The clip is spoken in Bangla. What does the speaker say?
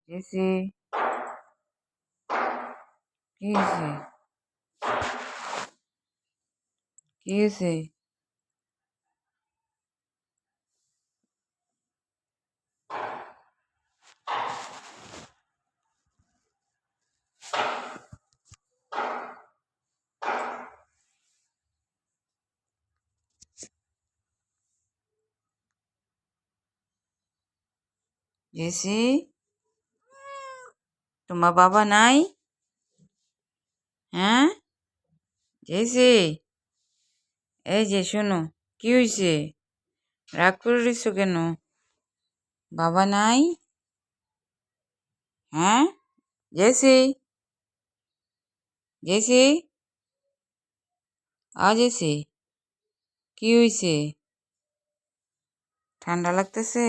জেসি, কি হয়েছে? কি হয়েছে? জেসি, তোমার বাবা নাই? হ্যাঁ জেসি, এই যে শোনো, কি হয়েছে? রাগ করে দিছো কেন? বাবা নাই? হ্যাঁ জেসি, জেসি, জেসি, কি হয়েছে? ঠান্ডা লাগতেছে?